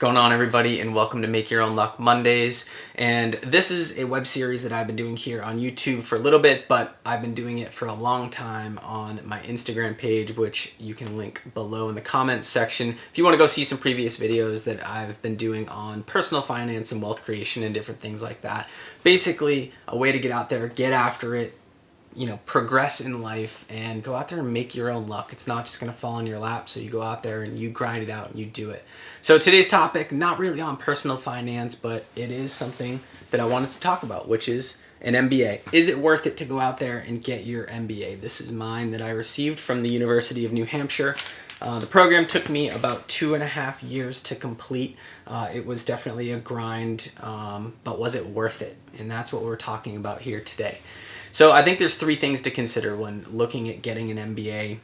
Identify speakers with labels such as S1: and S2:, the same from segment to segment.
S1: going on, everybody, and welcome to Make Your Own Luck Mondays. And this is a web series that I've been doing here on YouTube for a little bit, but I've been doing it for a long time on my Instagram page, which you can link below in the comments section if you want to go see some previous videos that I've been doing on personal finance and wealth creation and different things like that. Basically, a way to get out there, get after it, progress in life and go out there and make your own luck. It's not just going to fall in your lap, so you go out there and you grind it out and you do it. So today's topic, not really on personal finance, but it is something that I wanted to talk about, which is an MBA. Is it worth it to go out there and get your MBA? This is mine that I received from the University of New Hampshire. The program took me about 2.5 years to complete. It was definitely a grind, but was it worth it? And that's what we're talking about here today. So I think there's 3 things to consider when looking at getting an MBA.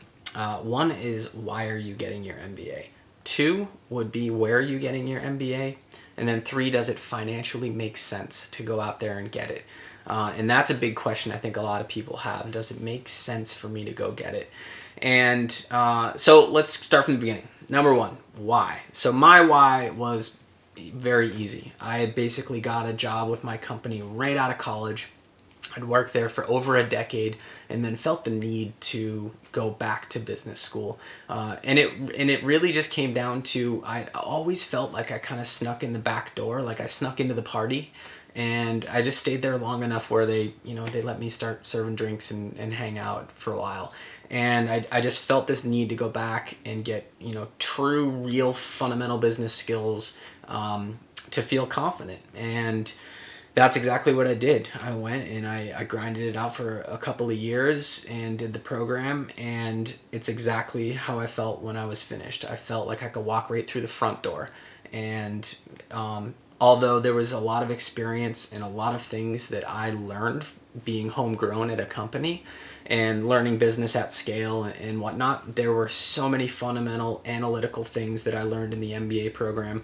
S1: One is, why are you getting your MBA? 2 would be, where are you getting your MBA? And then 3, does it financially make sense to go out there and get it? And that's a big question I think a lot of people have. Does it make sense for me to go get it? And so let's start from the beginning. Number 1, why? So my why was very easy. I had basically got a job with my company right out of college. I'd worked there for over a decade and then felt the need to go back to business school. And it really just came down to, I always felt like I kind of snuck in the back door, like I snuck into the party. And I just stayed there long enough where they let me start serving drinks and hang out for a while. And I just felt this need to go back and get, true, real fundamental business skills to feel confident. And that's exactly what I did. I went and I grinded it out for a couple of years and did the program, and it's exactly how I felt when I was finished. I felt like I could walk right through the front door. And although there was a lot of experience and a lot of things that I learned being homegrown at a company and learning business at scale and whatnot, there were so many fundamental analytical things that I learned in the MBA program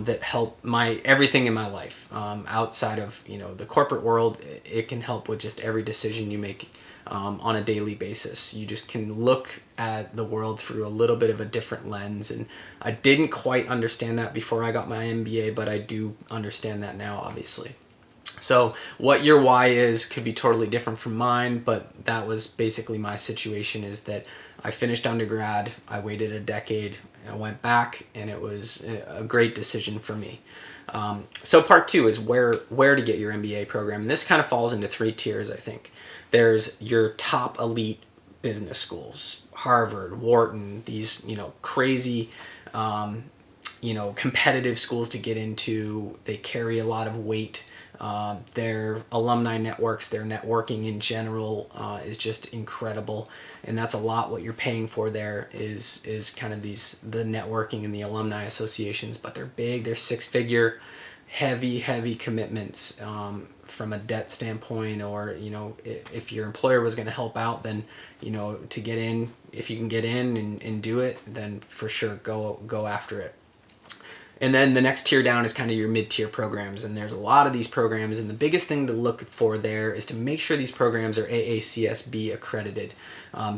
S1: that help everything in my life. Outside of the corporate world, it can help with just every decision you make on a daily basis. You just can look at the world through a little bit of a different lens, and I didn't quite understand that before I got my MBA, but I do understand that now, obviously. So what your why is could be totally different from mine, but that was basically my situation, is that I finished undergrad, I waited a decade, I went back, and it was a great decision for me. So part 2 is where to get your MBA program. And this kind of falls into 3 tiers, I think. There's your top elite business schools, Harvard, Wharton, these crazy competitive schools to get into. They carry a lot of weight. Their alumni networks, their networking in general is just incredible, and that's a lot what you're paying for there is kind of the networking and the alumni associations. But they're big, they're 6-figure, heavy commitments from a debt standpoint, or if your employer was going to help out, then to get in, if you can get in and do it, then for sure go after it. And then the next tier down is kind of your mid-tier programs, and there's a lot of these programs, and the biggest thing to look for there is to make sure these programs are AACSB accredited.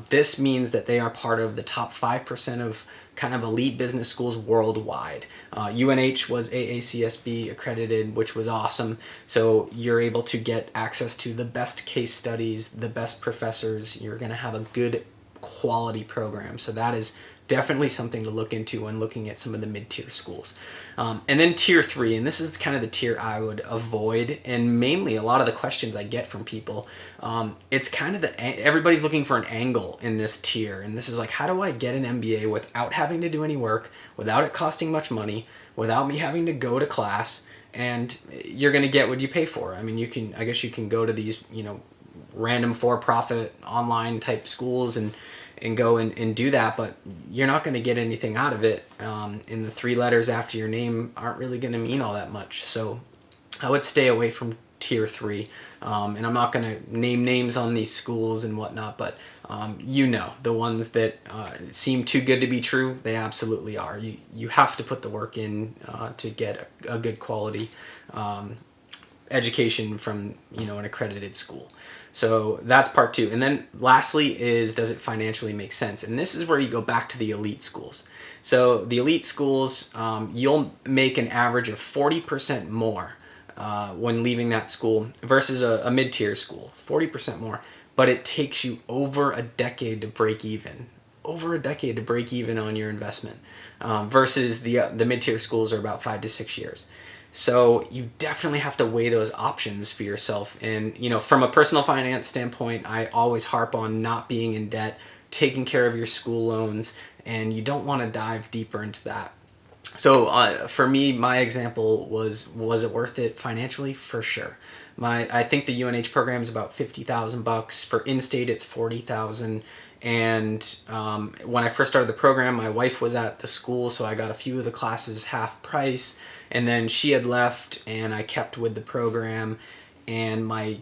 S1: This means that they are part of the top 5% of kind of elite business schools worldwide. UNH was AACSB accredited, which was awesome. So you're able to get access to the best case studies, the best professors. You're going to have a good quality program. So that is definitely something to look into when looking at some of the mid-tier schools. And then tier 3, and this is kind of the tier I would avoid, and mainly a lot of the questions I get from people, it's kind of everybody's looking for an angle in this tier, and this is like, how do I get an MBA without having to do any work, without it costing much money, without me having to go to class, and you're going to get what you pay for. I mean, I guess you can go to these, random for-profit online type schools and go and do that, but you're not going to get anything out of it. And the 3 letters after your name aren't really going to mean all that much. So I would stay away from tier 3. And I'm not going to name names on these schools and whatnot, but the ones that seem too good to be true, they absolutely are. You have to put the work in to get a good quality education from an accredited school. So that's part 2. And then lastly is, does it financially make sense? And this is where you go back to the elite schools. So the elite schools, you'll make an average of 40% more when leaving that school versus a mid-tier school, 40% more. But it takes you over a decade to break even. Over a decade to break even on your investment, versus the mid-tier schools are about 5 to 6 years. So you definitely have to weigh those options for yourself. And from a personal finance standpoint, I always harp on not being in debt, taking care of your school loans, and you don't want to dive deeper into that. So for me, my example was it worth it financially? For sure. I think the UNH program is about $50,000. For in-state, it's 40,000. And when I first started the program, my wife was at the school, so I got a few of the classes half price. And then she had left, and I kept with the program. And my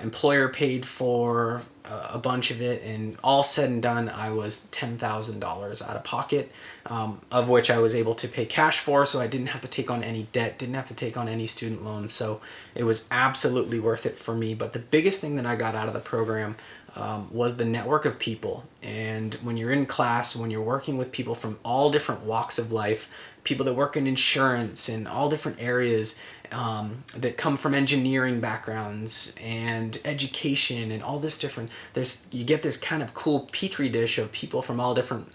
S1: employer paid for a bunch of it, and all said and done, I was $10,000 out of pocket, of which I was able to pay cash for, so I didn't have to take on any debt, didn't have to take on any student loans, so it was absolutely worth it for me. But the biggest thing that I got out of the program was the network of people. And when you're in class, when you're working with people from all different walks of life, people that work in insurance and all different areas, that come from engineering backgrounds and education and all this different, you get this kind of cool petri dish of people from all different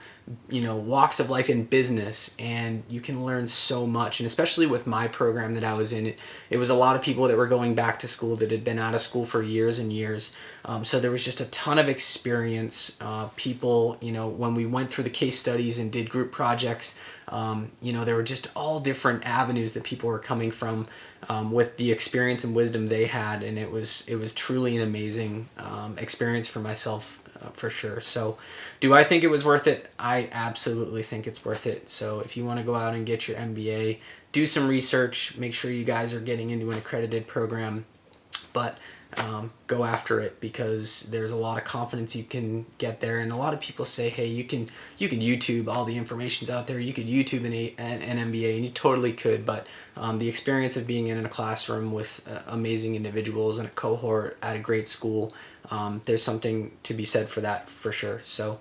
S1: walks of life in business, and you can learn so much. And especially with my program that I was in, it was a lot of people that were going back to school that had been out of school for years and years. So there was just a ton of experience. People, when we went through the case studies and did group projects, there were just all different avenues that people were coming from, with the experience and wisdom they had, and it was truly an amazing experience for myself, for sure. So do I think it was worth it? I absolutely think it's worth it. So if you want to go out and get your MBA, do some research, make sure you guys are getting into an accredited program, but go after it, because there's a lot of confidence you can get there. And a lot of people say, hey, you can YouTube, all the information's out there, you could YouTube an MBA, and you totally could, but the experience of being in a classroom with amazing individuals and a cohort at a great school, there's something to be said for that, for sure. So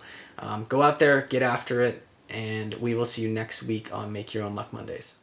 S1: go out there, get after it, and we will see you next week on Make Your Own Luck Mondays.